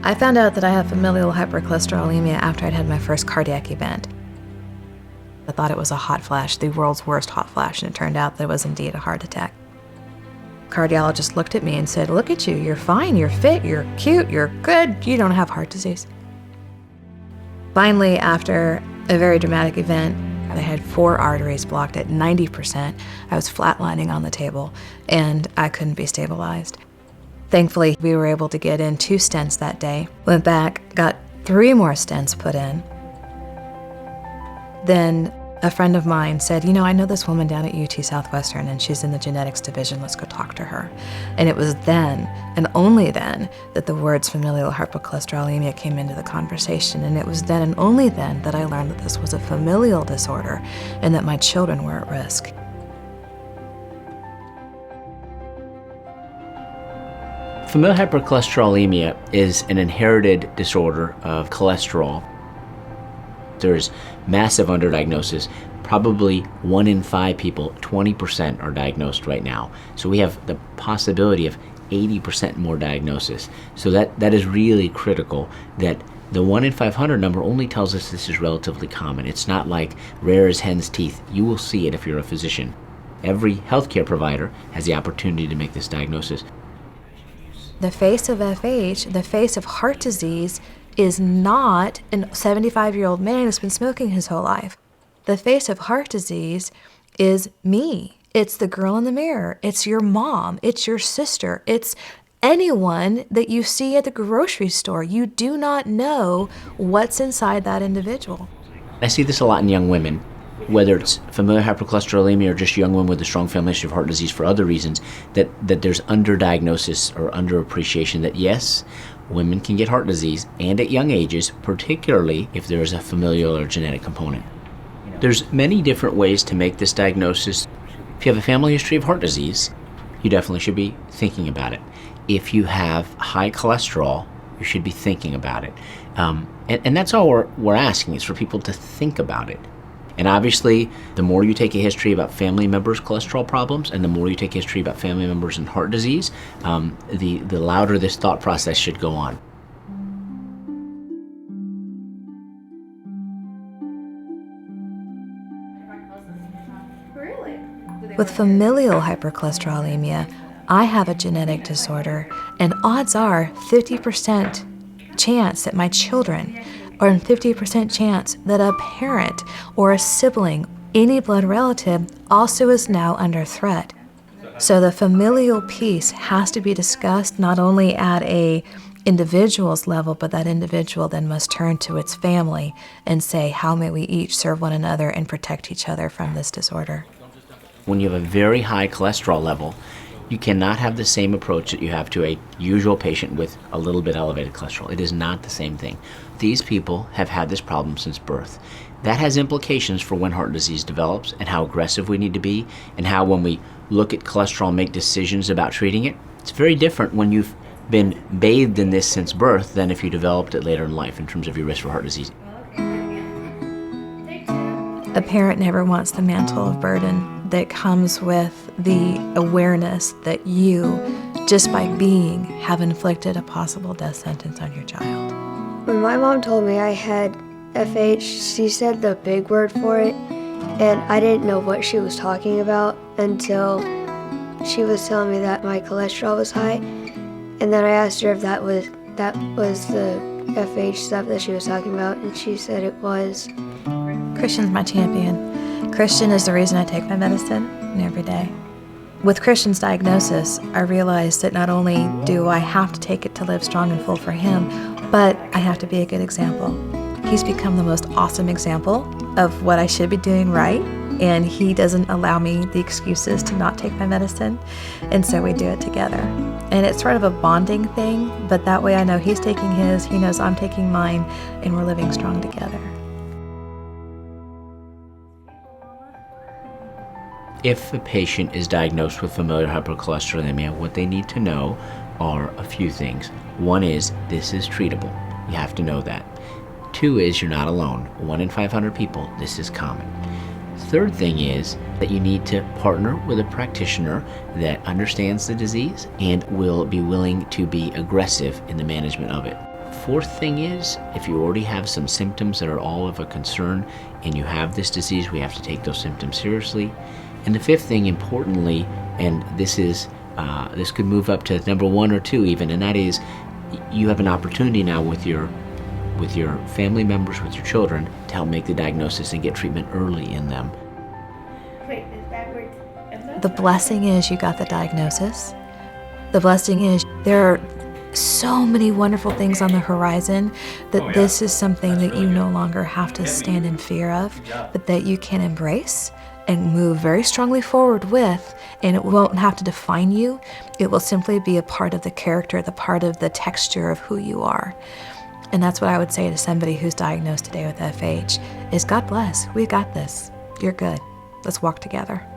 I found out that I have familial hypercholesterolemia after I'd had my first cardiac event. I thought it was a hot flash, the world's worst hot flash, and it turned out that it was indeed a heart attack. Cardiologist looked at me and said, "Look at you, you're fine, you're fit, you're cute, you're good, you don't have heart disease." Finally, after a very dramatic event, I had 4 arteries blocked at 90%. I was flatlining on the table, and I couldn't be stabilized. Thankfully, we were able to get in 2 stents that day. Went back, got 3 more stents put in. Then a friend of mine said, I know this woman down at UT Southwestern, and she's in the genetics division. Let's go talk to her. And it was then, and only then, that the words familial hypercholesterolemia came into the conversation. And it was then and only then that I learned that this was a familial disorder and that my children were at risk. Familial hypercholesterolemia is an inherited disorder of cholesterol. There's massive underdiagnosis. Probably 1 in 5 people, 20% are diagnosed right now. So we have the possibility of 80% more diagnosis. So that is really critical, that the 1 in 500 number only tells us this is relatively common. It's not like rare as hen's teeth. You will see it if you're a physician. Every healthcare provider has the opportunity to make this diagnosis. The face of FH, the face of heart disease, is not a 75-year-old man who's been smoking his whole life. The face of heart disease is me. It's the girl in the mirror. It's your mom. It's your sister. It's anyone that you see at the grocery store. You do not know what's inside that individual. I see this a lot in young women, whether it's familial hypercholesterolemia or just young women with a strong family history of heart disease for other reasons, that there's underdiagnosis or underappreciation that yes, women can get heart disease, and at young ages, particularly if there is a familial or genetic component. There's many different ways to make this diagnosis. If you have a family history of heart disease, you definitely should be thinking about it. If you have high cholesterol, you should be thinking about it. And that's all we're asking, is for people to think about it. And obviously, the more you take a history about family members' cholesterol problems, and the more you take a history about family members and heart disease, the louder this thought process should go on. With familial hypercholesterolemia, I have a genetic disorder, and odds are 50% chance that my children, or a 50% chance that a parent or a sibling, any blood relative, also is now under threat. So the familial piece has to be discussed not only at a individual's level, but that individual then must turn to its family and say, how may we each serve one another and protect each other from this disorder? When you have a very high cholesterol level, you cannot have the same approach that you have to a usual patient with a little bit elevated cholesterol. It is not the same thing. These people have had this problem since birth. That has implications for when heart disease develops and how aggressive we need to be, and how when we look at cholesterol and make decisions about treating it, it's very different when you've been bathed in this since birth than if you developed it later in life in terms of your risk for heart disease. A parent never wants the mantle of burden that comes with the awareness that you, just by being, have inflicted a possible death sentence on your child. When my mom told me I had FH, she said the big word for it, and I didn't know what she was talking about until she was telling me that my cholesterol was high, and then I asked her if that was the FH stuff that she was talking about, and she said it was. Christian's my champion. Christian is the reason I take my medicine every day. With Christian's diagnosis, I realized that not only do I have to take it to live strong and full for him, but I have to be a good example. He's become the most awesome example of what I should be doing right, and he doesn't allow me the excuses to not take my medicine, and so we do it together. And it's sort of a bonding thing, but that way I know he's taking his, he knows I'm taking mine, and we're living strong together. If a patient is diagnosed with familial hypercholesterolemia, what they need to know are a few things. One is, this is treatable. You have to know that. 2 is, you're not alone. 1 in 500 people, this is common. Third thing is that you need to partner with a practitioner that understands the disease and will be willing to be aggressive in the management of it. fourth thing is, if you already have some symptoms that are all of a concern and you have this disease, we have to take those symptoms seriously. And the fifth thing, importantly, and this could move up to number 1 or 2 even, and that is you have an opportunity now with your family members, with your children, to help make the diagnosis and get treatment early in them. Wait, it's backwards. The blessing is you got the diagnosis. The blessing is there are so many wonderful things on the horizon that this is something that you no longer have to stand in fear of, but that you can embrace and move very strongly forward with, and it won't have to define you. It will simply be a part of the character, the part of the texture of who you are. And that's what I would say to somebody who's diagnosed today with FH, is God bless, we got this. You're good. Let's walk together.